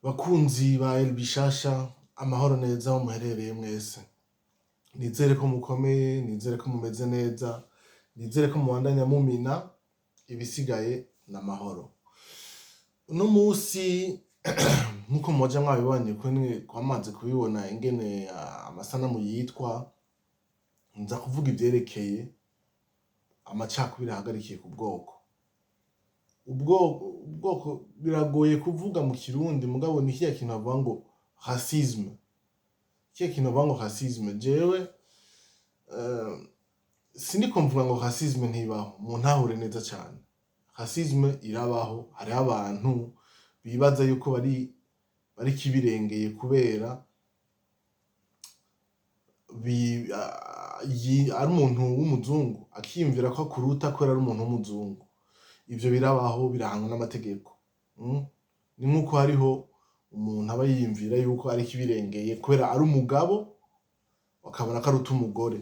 Bakunzi ba El Bishasha, amahoro neza aho muherereye mwese. Nizere ko mukomeye, nizere ko mumeze neza, nizere ko mubandanya mumina, ibisigaye n'amahoro. Uno musi nkuko mwoja mwabibonye kwamaze kubibona ingene amasanamu yitwa, nza kuvuga ivyerekeye amacakubiri ahagarikiye ku bwoko. Ubwoko biragoye kuvuga mu kirundi mugabo ni kiya kintu bavuga ngo racisme. Kiya kintu bavuga ngo racisme, jewe siniko mvuga ngo racisme ntibaho, muntahure neza cane. Racisme irabaho, hariho abantu bibaza yuko bari kibirengeye kubera ari umuntu w'umuzungu akiyumvira ko akuruta kubera ari umuntu w'umuzungu. Ivyo birabaho, birahanwa n'amategeko. Ni nkuko hariho umuntu aba yiyumvira yuko ari kibirengeye kubera ari umugabo bakabona ko aruta umugore.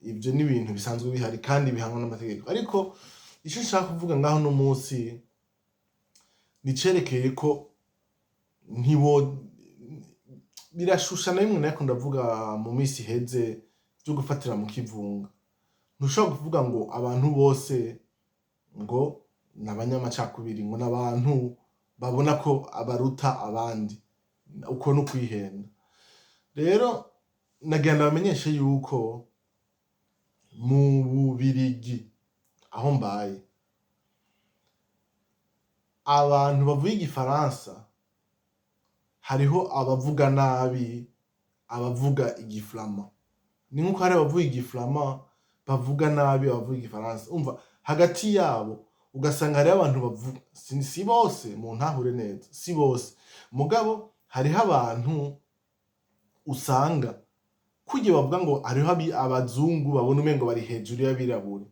Ivyo ni ibintu bisanzwe bihari kandi bihanwa n'amategeko. Ariko ico nshaka kuvuga ngaho no musi nicerekeye ko birashusha na rimwe nariko ndavuga mu misi iheze vyo gufatira mu kivunga. Ntushobora kuvuga ngo abantu bose ngo n'abanyamacakubiri, ngo n'abantu babona ko abaruta abandi. Uko ni ukwihenda. Rero nagira ndabamenyeshe yuko mu Bubirigi aho mbaye, abantu bavuga igifaransa hariho abavuga nabi abavuga igiflama. Ni nkuko hari abavuga igiflama bavuga nabi abavuga igifaransa. Umva, hagati yabo ugasanga hariho abantu bavuga, si bose muntahure neza, si bose. Mugabo hariho abantu usanga kurya bavuga ngo hariho abazungu babona umengo bari hejuru y'abirabure.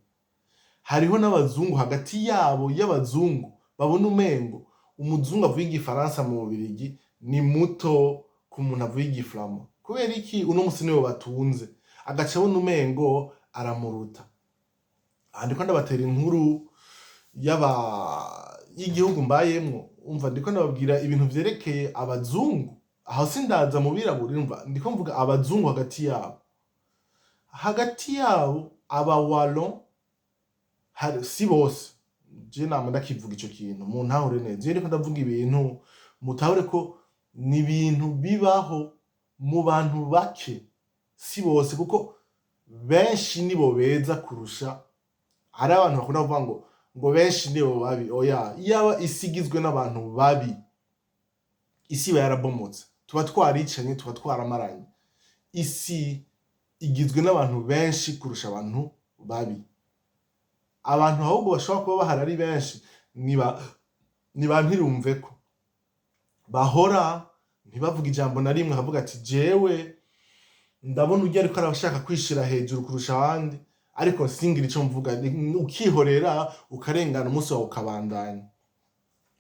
Hariho n'abazungu hagati yabo y'abazungu babona umengo umuzungu avuga igifaransa mu Bubirigi ni muto ku muntu avuga igiflama. Kubera iki? Uno musi niwe batunze, agaca abona umengo aramuruta. Aha ndiko ndabatera inkuru y'igihugu mbayemwo. Umva, ndiko ndababwira ibintu vyerekeye abazungu. Aho sindaza mu birabure, umva, ndiko mvuga abazungu hagati yabo. Hagati yabo abawalo si bose. Je nama ndakivuga ico kintu muntahure neza. Je ndiko ndavuga ibintu mutahure ko ni ibintu bibaho mu bantu bake, si bose, kuko benshi nibo beza kurusha. Hari abantu bakunda kuvuga ngo benshi nibo babi. Oya, iyaba isi igizwe n'abantu babi, isi iba yarabomotse, tuba twaricanye, tuba twaramaranye. Isi igizwe n'abantu benshi kurusha abantu babi. Abantu ahubwo bashobora kuba bahari ari benshi ni ba ntirumveko, bahora ntibavuga ijambo na rimwe, akavuga ati jewe ndabona urya ariko arashaka kwishira hejuru kurusha abandi, ariko singira ico mvuga. Ukihorera ukarengana, umunsi wawe ukabandanya.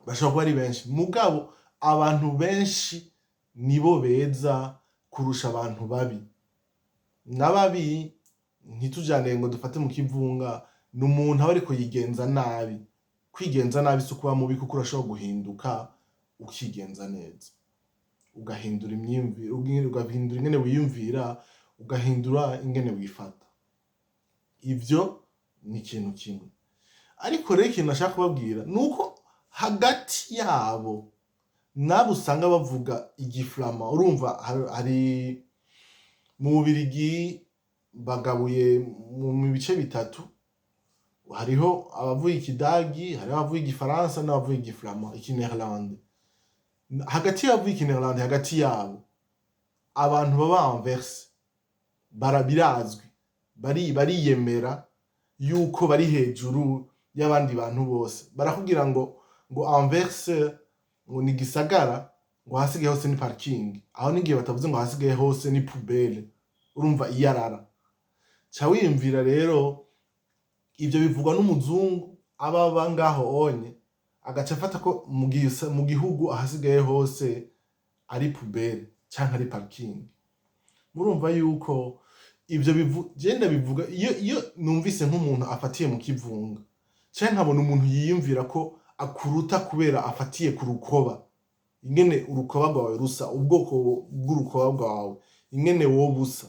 Bashobora kuba ari benshi, mugabo abantu benshi nibo beza kurusha abantu babi. N'ababi ntitujane ngo dufate mu kivunga, ni umuntu aba ariko yigenza nabi. Kwigenza nabi si ukuba mubi, kuko urashobora guhinduka ukigenza neza, ugahindura imyumvire, ugahindura ingene wiyumvira, ugahindura ingene wifata. Ivyo ni ikintu kimwe. Ariko rero ikintu nashaka kubabwira nuko hagati yabo nabo usanga bavuga igiflama. Urumva, hari mu Bubirigi bagabuye mu bice bitatu. Hariho abavuga ikidagi, hariho abavuga igifaransa n'abavuga igiflama, ikineerlande. Hagati y'abavuga ikineerlande, hagati yabo abantu baba anverse birazwi, bariyemera yuko bari hejuru y'abandi bantu bose. Barakubwira ngo anverse ngo ni gisagara, ngo hasigaye hose ni parking. Aho n'igihe batavuze ngo hasigaye hose ni poubelle. Urumva iyarara. Ca wiyumvira rero ivyo bivugwa n'umuzungu aba ngaho onye, agaca afata ko mu gihugu ahasigaye hose ari poubelle canke ari parking. Murumva yuko ivyo genda bivuga iyo numvise nk'umuntu afatiye mu kivunga, canke nkabona umuntu yiyumvira ko akuruta kubera afatiye ku rukoba, ingene urukoba rwawe rusa, ubwoko bw'urukoba rwawe ingene wowe usa,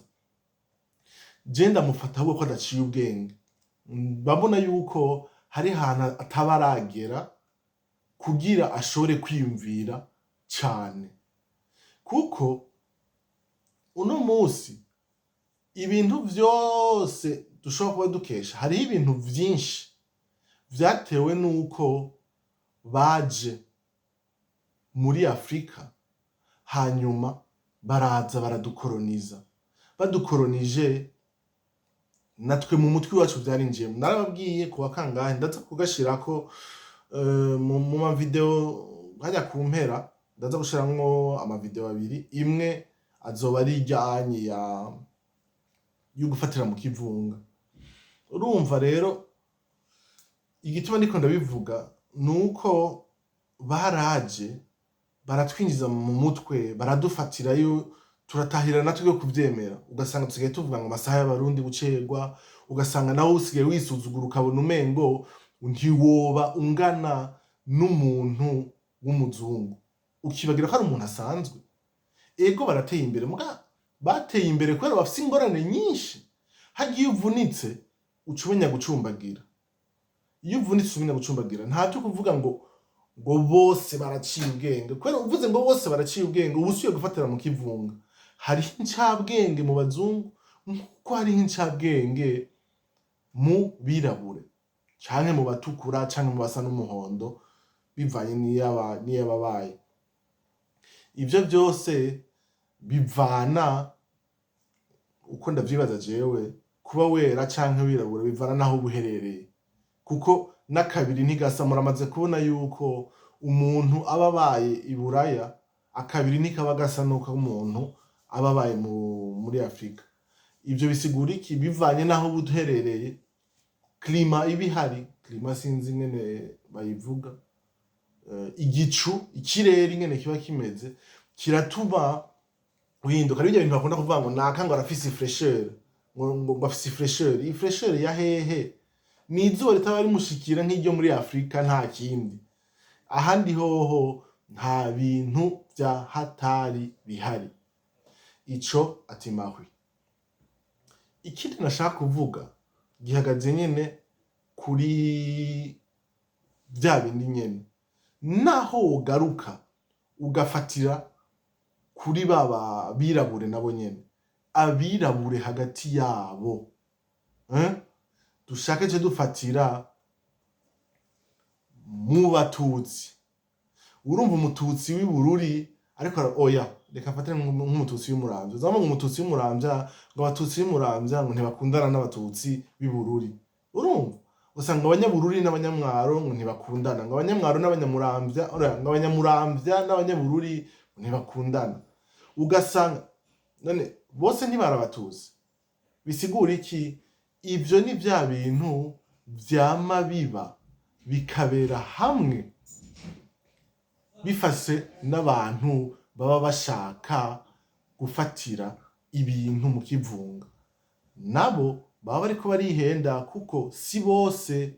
je ndamufata ahubwo ko adaciye ubwenge. Babona yuko hari ahantu ataba aragera kugira ashobore kwiyumvira cane, kuko uno musi ibintu vyose dushobora kuba dukesha, hariho ibintu vyinshi vyatewe nuko baje muri Afrika hanyuma baraza baradukoroniza. Badukoronije natwe mu mutwe wacu vyarinjiyemo. Narababwiye kuwa kangahe ndaza kugashirako mu ma video hajya ku mpera, ndaza gushiramwo ama video abiri, imwe azoba ari ijyanye yo gufatira mu kivunga. Urumva rero igituma ndiko ndabivuga nuko baraje baratwinjiza mu mutwe, baradufatirayo, turatahira natwe kuvyemera, ugasanga tusigaye tuvuga ngo amasaha y'abarundi gucerwa, ugasanga nawe usigaye wisuzugura ukabona umengo ntiwoba ungana n'umuntu w'umuzungu, ukibagira ko ari umuntu asanzwe. Ego barateye imbere, muga bateye imbere kubera bafise ingorane nyinshi. Hagiye uvunitse uca umenya gucumbagira, iyo uvunitse umenya gucumbagira, nta cyo kuvuga ngo bose baraciye ubwenge, kubera uvuze ngo bose baraciye ubwenge uba usuye gufatira mu kivunga. Hariho incabwenge mu bazungu nkuko hariho incabwenge mu birabure, canke mu batukura, canke mu basa n'umuhondo, bivanye niyababaye. Ivyo byose bivana, uko ndavyibaza jewe, kuba wera canke wirabura bivana naho buherereye, kuko n'akabiri ntigasa. Muramaze kubona yuko umuntu aba abaye i Buraya, akabiri ntikaba gasa nuko umuntu aba abaye muri Afrika. Ivyo bisigura iki? Bivanye naho buherereye, klima iba ihari, klima sinzi ingene bayivuga, igicu, ikirere ingene kiba kimeze kiratuma uhinduka. Ari byo bintu bakunda kuvuga ngo naka ngo arafise fraîcheur, ngo bafise fraîcheur. Iyi fraîcheur ya hehe? Ni izuba ritaba rimushikira nk'iryo muri Afrika, nta kindi. Ahandi hoho nta bintu vya hatari bihari. Ico ati mahwi. Ikindi nashaka kuvuga gihagaze nyene kuri vya bindi nyene, naho ugaruka ugafatira kuri baba birabure nabo nyene, abirabure hagati yabo, dushake ce dufatira mu batutsi. Urumva umututsi w'ibururi, ariko oya reka mfatire nk'umututsi w'umuramvya. Uzamubona umututsi w'umuramvya ngo abatutsi b'umuramvya ngo ntibakundana n'abatutsi b'ibururi. Urumva usanga abanyabururi n'abanyamwaro ngo ntibakundana, ngo abanyamwaro n'abanyamuramvya, ngo abanyamuramvya n'abanyabururi ntibakundana. Ugasanga none bose ntibarabatutsi. Bisigura iki? Ivyo ni vya bintu vyama biba bikabera hamwe, bifase n'abantu baba bashaka gufatira ibintu mu kivunga. Nabo baba bariko barihenda, kuko si bose,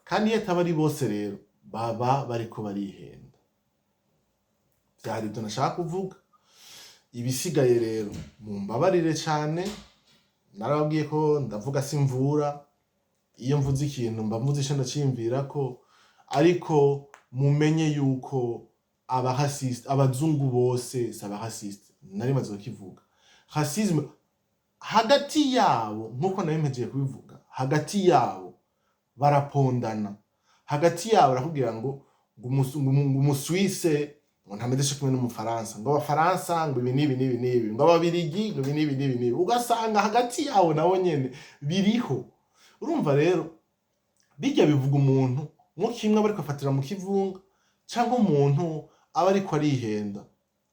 kandi iyo ataba ari bose rero baba bariko barihenda. Vyari ivyo nashaka kuvuga. Ibisigaye rero mumbabarire cane, narababwiye ko ndavuga simvura, iyo mvuze ikintu mba mvuze ico ndaciyumvirako, ariko mumenye yuko abazungu bose si abahasiste. Nari maze kukivuga. Racisme hagati yabo, nkuko nabimejeye kubivuga, hagati yabo barapondana, hagati yabo barakubwira ngo umuswise ngo ntameze kumwe n'umufaransa, ngo abafaransa ngo ibi n'ibi n'ibi n'ibi, ngo ababirigi ngo ibi n'ibi n'ibi n'ibi. Ugasanga hagati yabo nabo nyene biriho. Urumva rero bijya bivuga umuntu nko kimwe bariko afatira mu kivunga, cyangwa umuntu aba ariko arihenda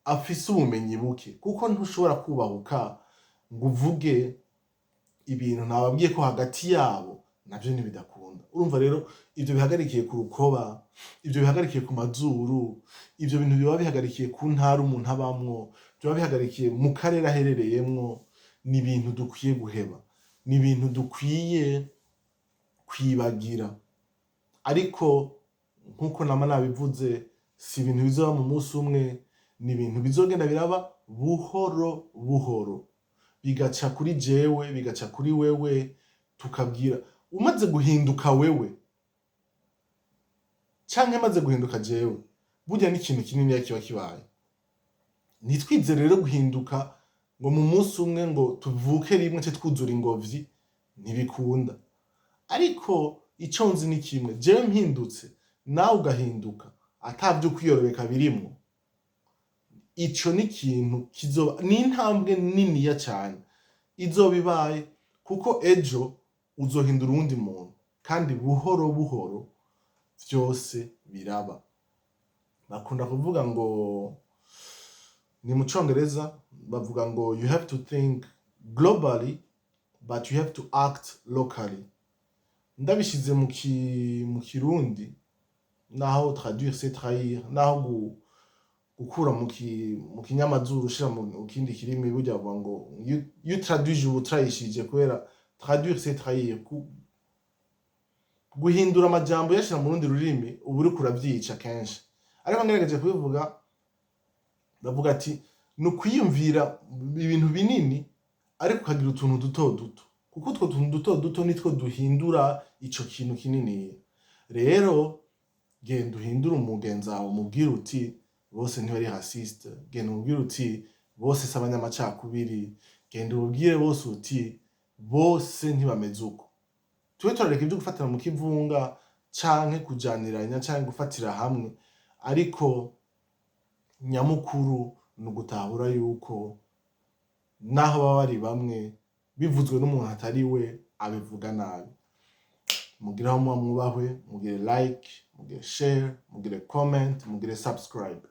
afise ubumenyi buke, kuko ntushobora kubahuka ngo uvuge ibintu nababwiye ko hagati yabo navyo ntibidakunda. Urumva rero ivyo bihagarikiye ku rukoba, ivyo bihagarikiye ku mazuru, ivyo bintu biba bihagarikiye ku ntara umuntu abamwo, biba bihagarikiye mu karere aherereyemwo, ni ibintu dukwiye guheba, ni ibintu dukwiye kwibagira. Ariko nkuko nama nabivuze, si ibintu bizoba mu munsi umwe, ni ibintu bizogenda biraba buhoro buhoro, bigaca kuri jewe, bigaca kuri wewe, tukabwira umaze guhinduka wewe canke maze guhinduka jewe, burya n'ikintu kinini kiba kibaye. Ntitwize rero guhinduka ngo mu munsi umwe ngo tuvuke rimwe ce twuzura ingobyi, ntibikunda. Ariko ico nzi ni kimwe, jewe mpindutse nawe ugahinduka atavyo kwiyorobeka birimwo, ico ni ikintu kizoba ni intambwe niniya cane izoba ibaye, kuko ejo uzohindura uwundi muntu, kandi buhoro buhoro vyose biraba. Bakunda kuvuga ngo ni mu Congereza bavuga ngo you have to think globally but you have to act locally. Ndabishize mu Kirundi, naho traduire c'est trahir, naho gukura mu kinyamazuru ushira mu kindi kirimi, burya bavuga ngo you traduise ubu trahishije, kubera traduire c'est trahir, guhindura amajambo yashira mu rundi rurimi ubu uriko uravyica kenshi. Ariko ngerageje kubivuga, bavuga ati ni ukwiyumvira ibintu binini ariko ukagira utuntu duto duto, kuko utwo tuntu duto duto nitwo duhindura ico kintu kinini. Rero genda uhindure umugenzi wawe, umubwire uti bose ntibari raciste, genda umubwire uti bose si abanyamacakubiri, genda ubwire bose uti bose ntibameze uko. Tube turareka ibyo gufatira mu kivunga canke kujaniranya canke gufatira hamwe, ariko nyamukuru ni ugutahura yuko naho baba bari bamwe, bivuzwe n'umuntu atari we abivuga nabi. Mugire aho muba mwubahwe, mugire like, mugire share, mugire comment, mugire subscribe.